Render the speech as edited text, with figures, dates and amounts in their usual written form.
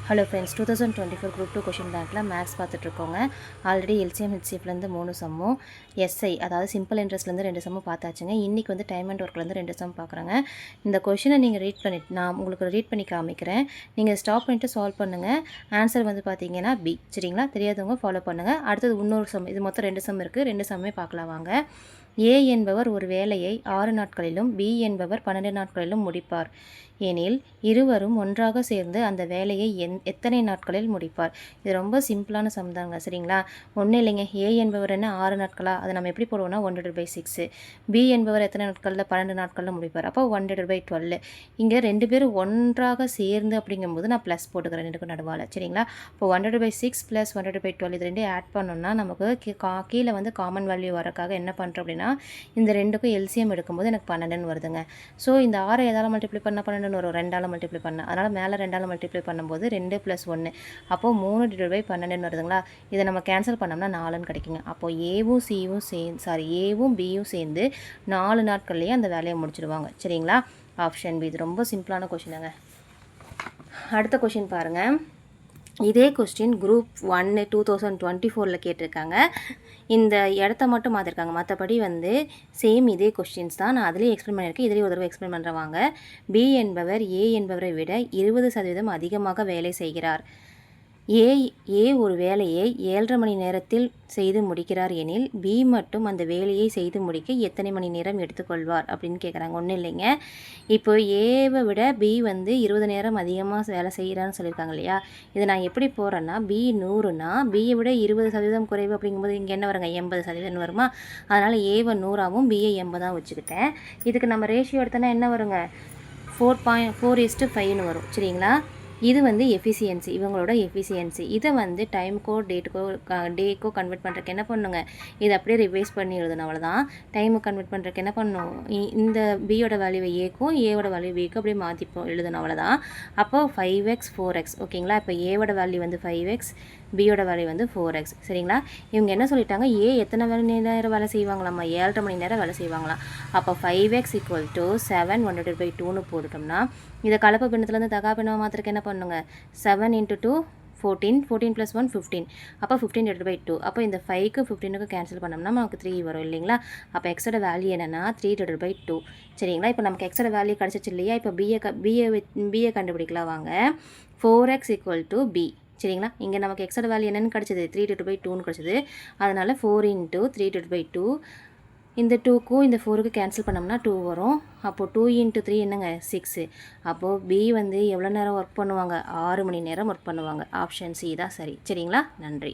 Hello friends, 2024 group 2 question பேங்க்கில் maths பார்த்துட்ருக்கோங்க. Already LCM ஹெச்சிஎஃப்லேருந்து 3 சம்மும், SI அதாவது simple இன்ட்ரெஸ்ட்லேருந்து 2 சம்மும் பார்த்தாச்சுங்க. இன்றைக்கி வந்து டைம் அண்ட் ஒர்க்லேருந்து 2 சம் பார்க்குறேங்க. இந்த கொஷினை நீங்கள் ரீட் பண்ணிட்டு நான் உங்களுக்கு ரீட் பண்ணி காமிக்கிறேன். நீங்கள் ஸ்டாப் பண்ணிட்டு சால்வ் பண்ணுங்கள். ஆன்சர் வந்து பார்த்தீங்கன்னா பி. சரிங்களா? தெரியாதவங்க ஃபாலோ பண்ணுங்கள். அடுத்தது இன்னொரு சம், இது மொத்தம் 2 சம் இருக்குது. 2 சம்மே பார்க்கலாம் வாங்க. ஏ என்பவர் ஒரு வேலையை 6 நாட்களிலும் பி என்பவர் 12 நாட்களிலும் முடிப்பார் எனில் இருவரும் ஒன்றாக சேர்ந்து அந்த வேலையை எத்தனை நாட்களில் முடிப்பார்? இது ரொம்ப சிம்பிளான சம் தாங்க. சரிங்களா? ஒன்றும் இல்லைங்க. ஏ என்பவர் என்ன 6 நாட்களா? அதை நம்ம எப்படி போடுவோம்னா 1/6. பி என்பவர் எத்தனை நாட்களில்? 12 நாட்களில் முடிப்பார். அப்போ 1/12. இங்கே 2 பேரும் ஒன்றாக சேர்ந்து அப்படிங்கும்போது நான் ப்ளஸ் போட்டுக்கிறேன் 2க்கு நடுவால். சரிங்களா? இப்போ 1/6 + 1/12 இது 2 ஆட் பண்ணோம்னா நமக்கு கீழே வந்து காமன் வேல்யூ வரக்காக என்ன பண்ணுறோம் அப்படின்னா, இந்த 2க்கும் எல்சிஎம் எடுக்கும்போது எனக்கு 12 வருதுங்க. ஸோ இந்த 6 எதால் மல்டிப்ளை பண்ணால் 12 வரும்? 2ஆல் மல்டிப்ளை பண்ணால். அதனால் மேலே 2ஆல் மல்டிப்ளை பண்ணும்போது 2 + 1 அப்போது 3/12 வருதுங்களா? இதை நம்ம கேன்சல் பண்ணோம்னா 4ன்னு கிடைக்குங்க. அப்போது ஏவும் பியும் சேர்ந்து 4 நாட்கள்லேயே அந்த வேலையை முடிச்சிடுவாங்க. சரிங்களா? Option B. இது ரொம்ப சிம்பிளான கொஷினுங்க. அடுத்த கொஷின் பாருங்கள். இதே கொஸ்டின் குரூப் 1 2024 கேட்டிருக்காங்க. இந்த இடத்த மட்டும் மாற்றிருக்காங்க. மற்றபடி வந்து சேம் இதே கொஸ்டின்ஸ் தான். நான் அதிலே எக்ஸ்பிளைன் பண்ணியிருக்கேன். இதிலே ஒரு தடவை எக்ஸ்பிளைன் பண்ணுறேன் வாங்க. பி என்பவர் ஏ என்பவரை விட 20% அதிகமாக வேலை செய்கிறார். ஏ ஒரு வேலையை 7.5 மணி நேரத்தில் செய்து முடிக்கிறார் எனில் பி மட்டும் அந்த வேலையை செய்து முடிக்க எத்தனை மணி நேரம் எடுத்துக்கொள்வார் அப்படின்னு கேட்குறாங்க. ஒன்றும் இல்லைங்க. இப்போ ஏவை விட பி வந்து 20 நேரம் அதிகமாக வேலை செய்கிறான்னு சொல்லியிருக்காங்க இல்லையா? இதை நான் எப்படி போகிறேன்னா, பி 100னா பியை விட 20% குறைவு அப்படிங்கும்போது இங்கே என்ன வருங்க? 80% வருமா? அதனால் ஏவை 100ஆகவும் பியை 80ஆகவும் வச்சுக்கிட்டேன். இதுக்கு நம்ம ரேஷியோ எடுத்தோன்னா என்ன வருங்க? 4:5ன்னு வரும். சரிங்களா? இது வந்து எஃபிஷியன்சி, இவங்களோட எஃபிஷியன்சி. இதை வந்து டைமுக்கோ டேக்கோ கன்வெர்ட் பண்ணுறதுக்கு என்ன பண்ணுங்க? இதை அப்படியே ரிவைஸ் பண்ணி எழுதணும். அவ்வளோதான். டைமுக்கு கன்வெர்ட் பண்ணுறதுக்கு என்ன பண்ணணும்? இந்த பியோட வேல்யூவை ஏக்கும் ஏவோட வேல்யூ பிக்கும் அப்படியே மாற்றிப்போம் எழுதணும். அவ்வளோதான். அப்போது 5x 4x. ஓகேங்களா? இப்போ ஏவோட வேல்யூ வந்து 5x, பியோட வேல்யூ வந்து 4x. சரிங்களா? இவங்க என்ன சொல்லிட்டாங்க? ஏ எத்தனை மணி நேரம் வேலை செய்வாங்களாம்மா? 7.5 மணி நேரம் வேலை செய்வாங்களாம். அப்போ 5x = 7 1/2ன்னு போட்டுட்டோம்னா, இதை கலப்பு பின்னத்துலேருந்து தகா பின்னமாக மாத்திரக்கு என்ன பண்ணுங்க? 7 × 2 14, 14 + 1 15. அப்போ 15/2. அப்போ இந்த 5க்கு 15க்கு கேன்சல் பண்ணோம்னா நமக்கு 3 வரும் இல்லைங்களா? அப்போ எக்ஸோட வேல்யூ என்னென்னா 3/2. சரிங்களா? இப்போ நமக்கு எக்ஸோட வேல்யூ கிடச்சிச்சு இல்லையா? இப்போ பிஏ கண்டுபிடிக்கலாம் வாங்க. 4x = b. சரிங்களா? இங்கே நமக்கு எக்ஸோட வேல்யூ என்னென்னு கிடச்சிது? 3/2ன்னு கிடச்சிது. அதனால் 4 × 3/2. இந்த 2க்கும் இந்த 4க்கு கேன்சல் பண்ணோம்னா 2 வரும். அப்போது 2 × 3 என்னங்க? 6. அப்போது பி வந்து எவ்வளோ நேரம் ஒர்க் பண்ணுவாங்க? 6 மணி நேரம் ஒர்க் பண்ணுவாங்க. ஆப்ஷன் சி தான் சரி. சரிங்களா? நன்றி.